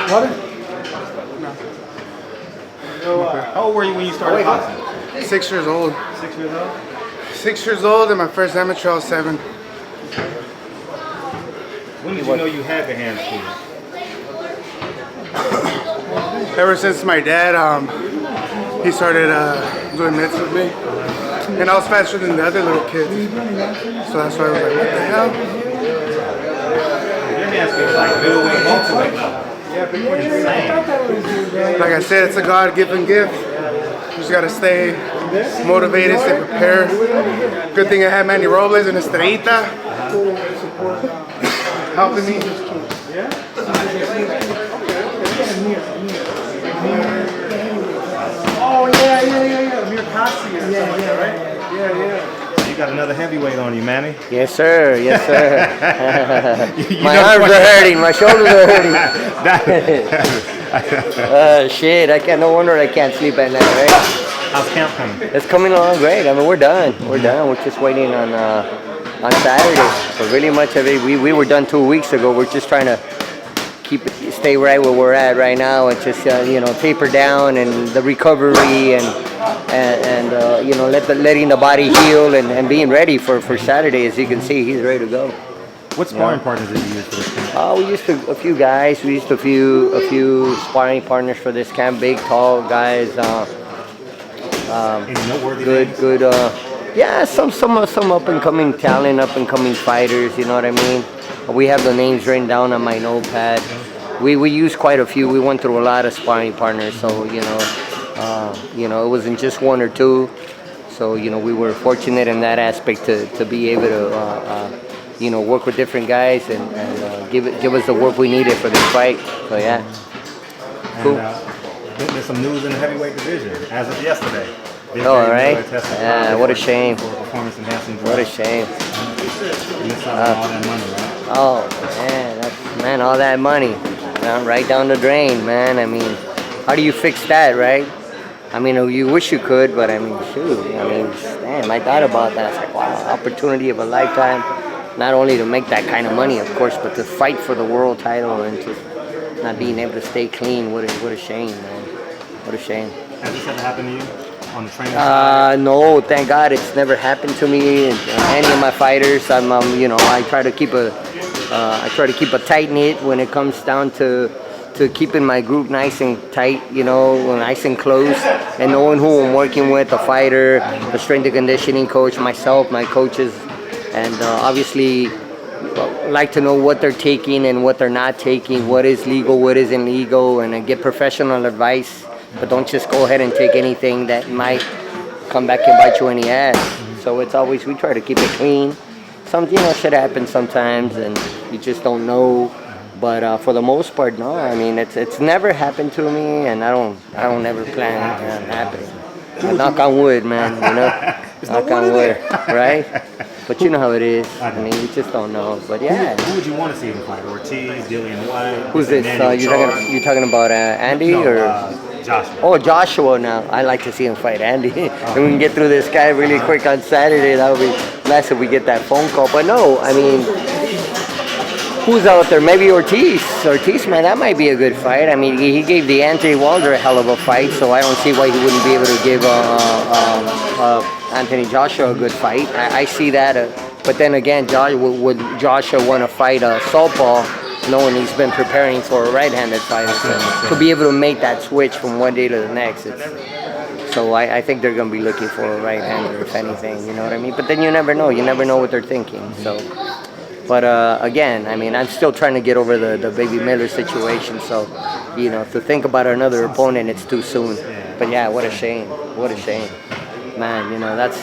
Water? No. How old were you when you started boxing? 6 years old. 6 years old? 6 years old, and my first amateur I was 7. When did you know you had the hand speed? Ever since my dad, he started doing mitts with me, and I was faster than the other little kids. So that's why I was like, what the hell? Your hand speed is like middleweight, welterweight level. Insane. Like I said, it's a God-given gift. You just gotta stay motivated, stay prepared. Good thing I had Manny Robles and Estrellita helping me. Oh, yeah. Amir Kasi or something like that, right? Yeah. You got another heavyweight on you, Manny. Yes, sir. Yes, sir. My arms are hurting. My shoulders are hurting. Shit. No wonder I can't sleep at night, right? How's camp coming? It's coming along great. I mean, we're done. We're just waiting on Saturday. But really much of it, we were done 2 weeks ago. We're just trying to stay right where we're at right now, and just taper down and the recovery and letting the body heal and being ready for Saturday. As you can see, he's ready to go. What sparring partners did you use for this camp? We used a few guys. We used a few sparring partners for this camp. Big, tall guys. Any noteworthy names? Good. Yeah, some up and coming talent, up and coming fighters. You know what I mean? We have the names written down on my notepad. We used quite a few. We went through a lot of sparring partners, so it wasn't just one or two. So we were fortunate in that aspect to be able to work with different guys and give us the work we needed for this fight. So yeah, cool. There's some news in the heavyweight division as of yesterday. Oh, all right. Yeah, what a shame. Performance enhancing drugs. What a shame. You missed out on all that money, right? Oh man, all that money, right down the drain, man. I mean, how do you fix that, right? I mean, you wish you could, but I mean, shoot. I mean, damn, I thought about that. It's like, wow, opportunity of a lifetime. Not only to make that kind of money, of course, but to fight for the world title and to not being able to stay clean. What a shame, man. What a shame. Has this ever happened to you on the training side? No, thank God it's never happened to me and any of my fighters. I try to keep a tight knit when it comes down to keeping my group nice and tight, nice and close, and knowing who I'm working with, the fighter, the strength and conditioning coach, myself, my coaches, and obviously like to know what they're taking and what they're not taking, what is legal, what isn't legal, and get professional advice. But don't just go ahead and take anything that might come back and bite you in the ass. So it's always, we try to keep it clean. Some, shit happens sometimes and you just don't know. But for the most part, no. I mean, it's never happened to me, and I don't ever plan on it happening. Knock on wood, man, knock on wood, right? But you know how it is. I mean, you just don't know. But yeah. Who would you want to see him fight? Ortiz, Dillian White? Who's this? You talking about Andy or? Joshua. Oh, Joshua now. I'd like to see him fight Andy. And we can get through this guy really quick on Saturday. That would be nice if we get that phone call. But no, I mean, who's out there? Maybe Ortiz. Ortiz, man, that might be a good fight. I mean, he gave Deontay Wilder a hell of a fight, so I don't see why he wouldn't be able to give Anthony Joshua a good fight. I see that. But then again, would Joshua want to fight Southpaw, knowing he's been preparing for a right-handed fighter, to be able to make that switch from one day to the next. So I think they're going to be looking for a right-hander, if anything, you know what I mean? But then you never know. You never know what they're thinking. So, but again, I mean, I'm still trying to get over the Baby Miller situation. So, to think about another opponent, it's too soon. But yeah, what a shame. What a shame. Man, that's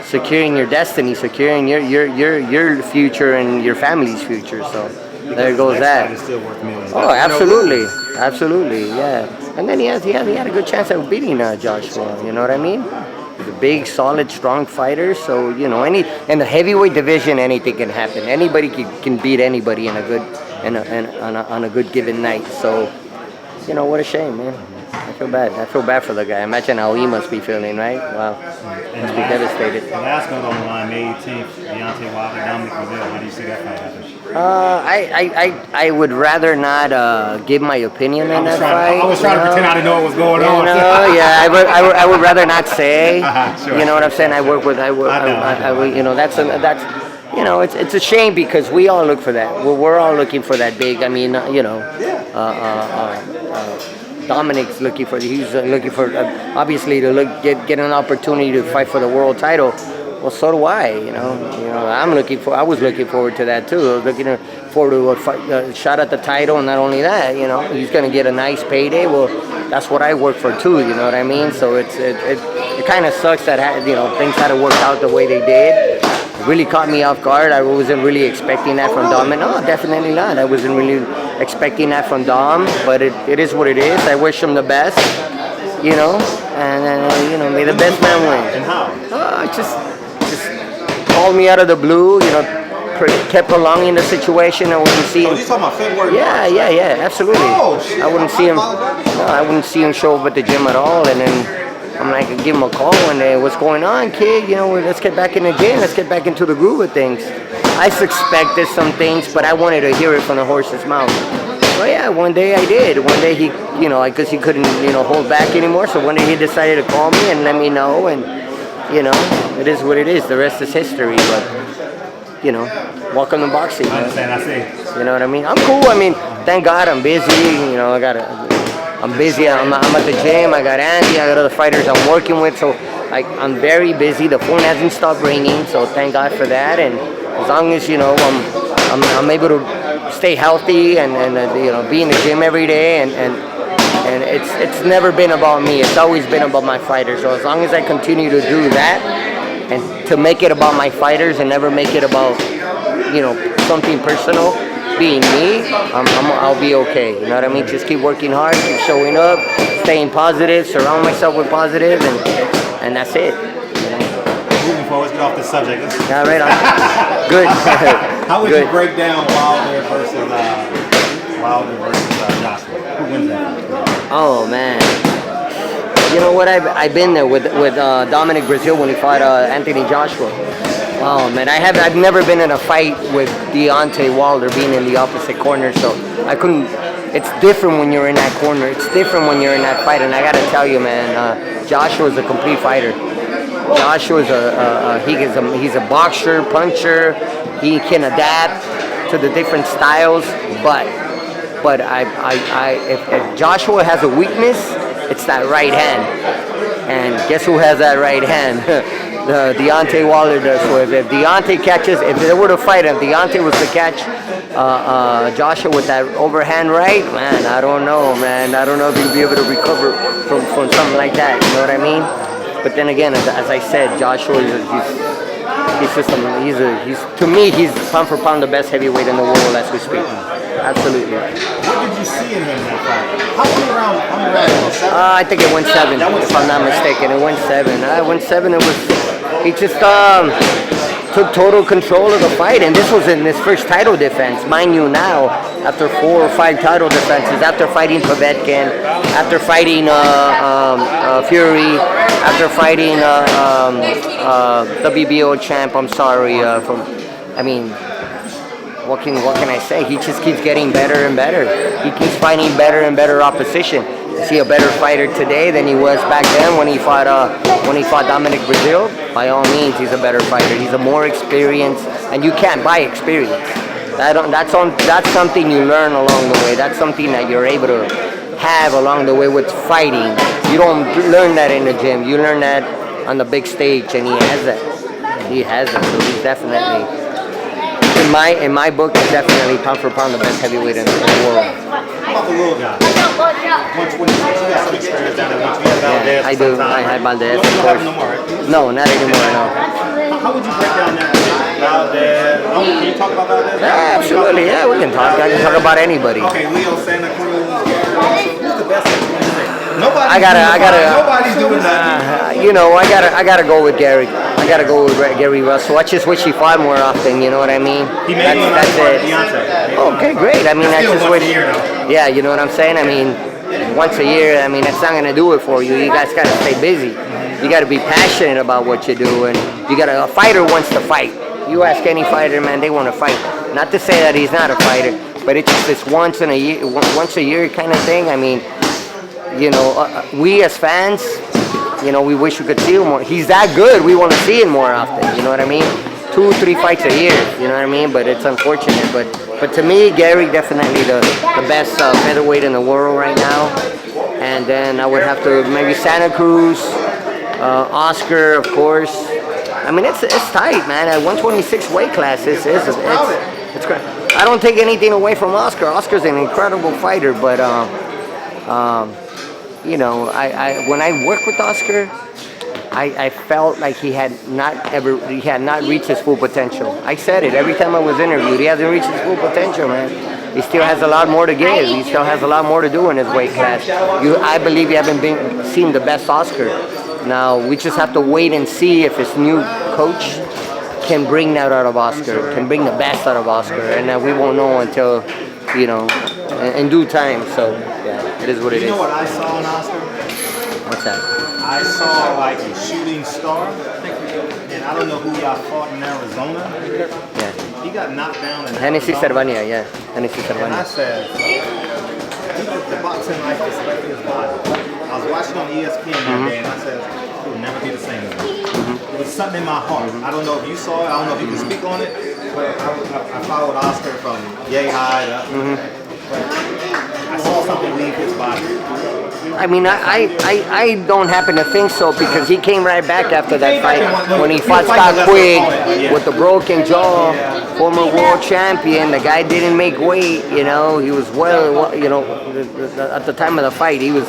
securing your destiny, securing your future and your family's future. So there goes that. Oh, absolutely, yeah. And then he had a good chance at beating Joshua. You know what I mean? He's a big, solid, strong fighter. So you know, in the heavyweight division, anything can happen. Anybody can beat anybody in a good on a good given night. So you know, what a shame, man. I feel bad. I feel bad for the guy. Imagine how he must be feeling, right? Wow. Must be devastated. The last one on the line, May 18th, Deontay Wilder, Dominic Breazeale. How do you see that fight happen? I would rather not give my opinion on that fight. I was trying to pretend I didn't know what was going on. Yeah, I would rather not say. Sure. You know what I'm saying? You know, that's you know, it's a shame because we all look for that. We're all looking for that big. I mean, you know, Dominic's looking for. He's looking for obviously to get an opportunity to fight for the world title. Well, so do I. You know, I was looking forward to that too. I was looking forward to a shot at the title, and not only that, you know, he's going to get a nice payday. Well, that's what I work for too. You know what I mean? So it kind of sucks that you know things had to work out the way they did. It really caught me off guard. I wasn't really expecting that from Dom. No, definitely not. I wasn't really expecting that from Dom. But it is what it is. I wish him the best. You know, and you know, may the best man win. And how? Just called me out of the blue, you know, kept prolonging the situation. I wouldn't see him. Oh, you talking about Featherweight? Yeah, absolutely. Oh, shit. I wouldn't see him. No, I wouldn't see him show up at the gym at all. And then I'm like, I give him a call one day. What's going on, kid? You know, let's get back in the gym. Let's get back into the groove of things. I suspected some things, but I wanted to hear it from the horse's mouth. Well, yeah, one day I did. One day he, you know, because he couldn't, you know, hold back anymore. So one day he decided to call me and let me know. And you know, it is what it is. The rest is history. But, you know, welcome to boxing. I understand. I see. You know what I mean? I'm cool. I mean, thank God I'm busy. You know, I'm busy. I'm at the gym. I got Andy. I got other fighters I'm working with. So I'm very busy. The phone hasn't stopped ringing. So thank God for that. And as long as, you know, I'm able to stay healthy and you know, be in the gym every day and it's never been about me. It's always been about my fighters. So as long as I continue to do that and to make it about my fighters and never make it about, you know, something personal, being me, I'll be okay. You know what I mean? Just keep working hard, keep showing up, staying positive, surround myself with positive, and that's it. You know? Moving forward, let's get off this subject. Yeah, right on. Good. How would Good. you break down Wilder versus Joshua? Who wins that? Oh man, you know what? I've been there with Dominic Breazeale when he fought Anthony Joshua. Oh man, I've never been in a fight with Deontay Wilder being in the opposite corner, so I couldn't. It's different when you're in that corner. It's different when you're in that fight, and I gotta tell you, man, Joshua's a complete fighter. Joshua's he's a boxer, puncher. He can adapt to the different styles, but if Joshua has a weakness, it's that right hand. And guess who has that right hand? Deontay Wilder does. So if Deontay catches, if they were to fight, if Deontay was to catch Joshua with that overhand right, man, I don't know, man. I don't know if he'd be able to recover from something like that. You know what I mean? But then again, as I said, Joshua he's to me, he's pound for pound the best heavyweight in the world as we speak. Absolutely. What did you see in him in that fight? How many rounds? I think it went 7, if I'm not mistaken. It went 7. He just took total control of the fight, and this was in his first title defense. Mind you now, after 4 or 5 title defenses, after fighting Povetkin, after fighting Fury, after fighting WBO champ, I'm sorry, what can I say? He just keeps getting better and better. He keeps fighting better and better opposition. Is he a better fighter today than he was back then when he fought Dominic Breazeale? By all means, he's a better fighter. He's a more experienced, and you can't buy experience. That's something you learn along the way. That's something that you're able to have along the way with fighting. You don't learn that in the gym. You learn that on the big stage, and he has that. He has it. So he's definitely, in my book, he's definitely pound for pound the best heavyweight in the world. How about the little guy? 126. You got some experience down at 126. Yeah, I do. I had Valdez, of course. No more, right? No, not anymore, no. How would you break down that? Valdez. Can you talk about Valdez? Yeah, absolutely. Yeah, we can talk. I can talk about anybody. Okay, Leo Santa Cruz. Who's the best? Nobody's doing nothing. You know, I gotta go with Gary. I gotta go with Gary Russell. I just wish he fought more often. You know what I mean? He made that's it. Deontay. Okay, great. I mean, I just wish. Yeah, you know what I'm saying? I mean, once a year. I mean, that's not gonna do it for you. You guys gotta stay busy. You gotta be passionate about what you do, and a fighter wants to fight. You ask any fighter, man, they want to fight. Not to say that he's not a fighter, but it's just this once a year kind of thing. I mean, you know, we as fans, you know, we wish we could see him more. He's that good. We want to see him more often. You know what I mean? 2-3 fights a year. You know what I mean? But it's unfortunate. But to me, Gary definitely the best featherweight in the world right now. And then I would have to maybe Santa Cruz, Oscar, of course. I mean, it's tight, man. At 126 weight class, it's great. I don't take anything away from Oscar. Oscar's an incredible fighter, but you know, when I worked with Oscar, I felt like he had not reached his full potential. I said it every time I was interviewed. He hasn't reached his full potential, man. He still has a lot more to give. He still has a lot more to do in his weight class. I believe you haven't seen the best Oscar. Now, we just have to wait and see if his new coach can bring that out of Oscar, can bring the best out of Oscar, and we won't know until, you know, in due time. So, yeah, it is what it is. You know what I saw in Oscar? What's that? I saw like a shooting star, and I don't know who y'all fought in Arizona. Yeah. He got knocked down in Hennessy Arizona. Cervania, yeah. Hennessy And I Cervania. said, the boxing life is left in his body. I was watching on ESPN that day, and I said, it will never be the same again. It was something in my heart. I don't know if you saw it. I don't know if you can speak on it. But I followed Oscar from yay high up. I saw something leave his body. I mean, I don't happen to think so because he came right back after that fight when he fought Scott Quigg with the broken jaw, former world champion. The guy didn't make weight, you know. He was you know, at the time of the fight, he was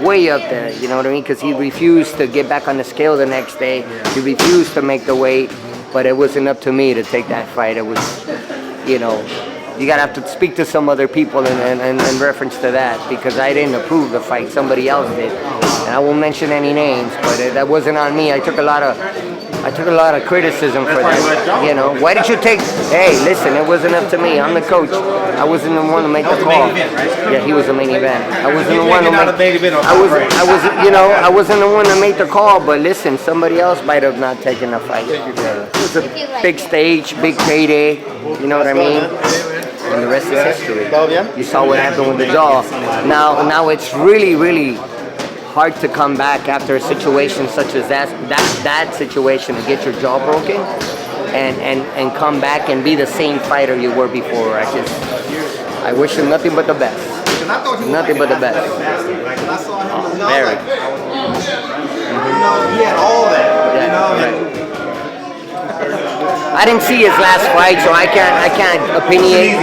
way up there, you know what I mean? Because he refused to get back on the scale the next day. He refused to make the weight, but it wasn't up to me to take that fight. It was, you know, you gotta have to speak to some other people in reference to that because I didn't approve the fight. Somebody else did, and I won't mention any names, but that wasn't on me. I took a lot of criticism for that. You know, why did you take? Hey, listen, it wasn't up to me. I'm the coach. I wasn't the one to make the call. Yeah, he was the main event. I wasn't the one to make. I wasn't the one to make the call. But listen, somebody else might have not taken the fight. Yeah. It was a big stage, big payday. You know what I mean? And the rest is history. You saw what happened with the jaw. Now it's really hard to come back after a situation such as that situation to get your jaw broken and come back and be the same fighter you were before. I wish him nothing but the best. Nothing but the best. Very. He had all that. Yeah, you know, right. I didn't see his last fight, so I can't opinionate.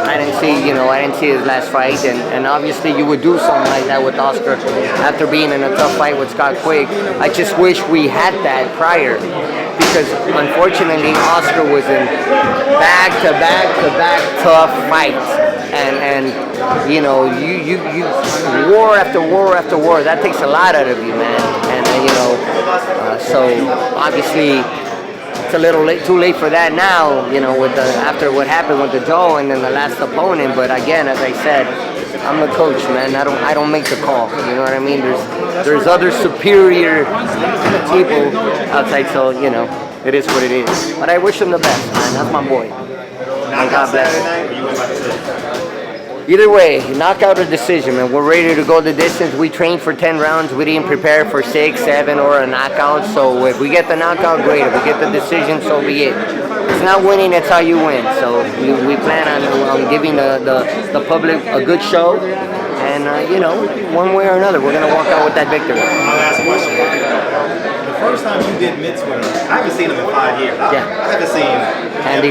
I didn't see, you know, I didn't see his last fight, and obviously you would do something like that with Oscar after being in a tough fight with Scott Quigg. I just wish we had that prior, because unfortunately Oscar was in back tough fights, and you know, you war after war. That takes a lot out of you, man, and you know, so obviously. It's a little too late for that now, you know, with after what happened with the jaw and then the last opponent. But again, as I said, I'm the coach, man. I don't make the call. You know what I mean? There's other superior people outside, so you know, it is what it is. But I wish him the best, man. That's my boy. And God bless him. Either way, knockout or decision, man. We're ready to go the distance. We trained for 10 rounds. We didn't prepare for 6, 7, or a knockout. So if we get the knockout, great. If we get the decision, so be it. It's not winning, it's how you win. So we plan on giving the public a good show. And, you know, one way or another, we're going to walk out with that victory. My last question. The first time you did mitts with him, I haven't seen him in 5 years. I haven't seen Andy.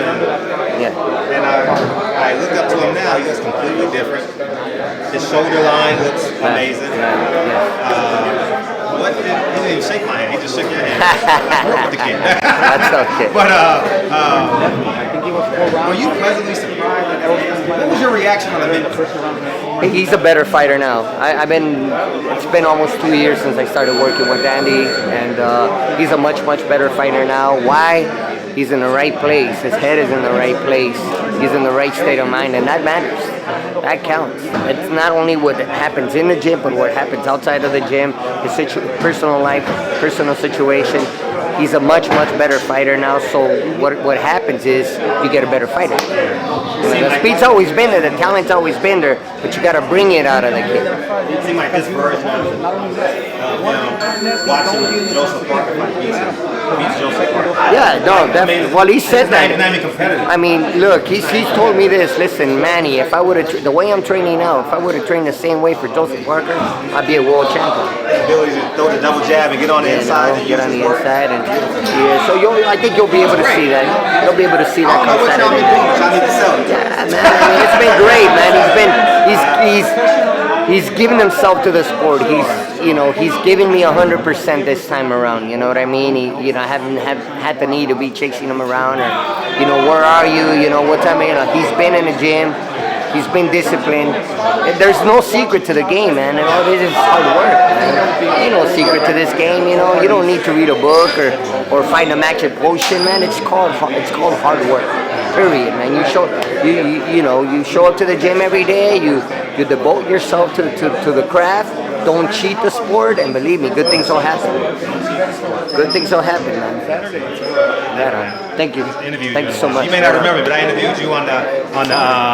Yeah. And I look up to him now, he looks completely different. His shoulder line looks amazing. He didn't even shake my hand, he just shook your hand. With the kid. That's okay. But were you pleasantly surprised that everything What was your reaction on the video? He's a better fighter now. It's been almost 2 years since I started working with Andy, and he's a much better fighter now. Why? He's in the right place. His head is in the right place. He's in the right state of mind, and that matters. That counts. It's not only what happens in the gym, but what happens outside of the gym, his personal life, personal situation. He's a much better fighter now. So what happens is you get a better fighter. The speed's always been there, the talent's always been there, but you got to bring it out of the kid. It seemed like this version of watching Joseph Parker fight beats Joseph Parker. Yeah, no, definitely. Well, he said that. Competitive. I mean, look, he's told me this. Listen, Manny, if I would have the way I'm training now, if I would have trained the same way for Joseph Parker, I'd be a world champion. The ability to throw the double jab and get on the inside and get on the inside, and yeah. So I think you'll be able to see that. You'll be able to see that. I don't know what y'all been doing, but y'all need to sell it. Yeah, man. I mean, it's been great, man. He's given himself to the sport. He's giving me 100% this time around. You know what I mean? I haven't had the need to be chasing him around or, where are you? What time? He's been in the gym. He's been disciplined. There's no secret to the game, man. And all it is hard work, man. Ain't no secret to this game, You don't need to read a book or find a magic potion, man. It's called hard work. Period, man. You show up to the gym every day. You devote yourself to the craft. Don't cheat the sport, and believe me, good things will happen. Good things will happen, man. Thank you. Thank you so much. You may not remember, but I interviewed you on the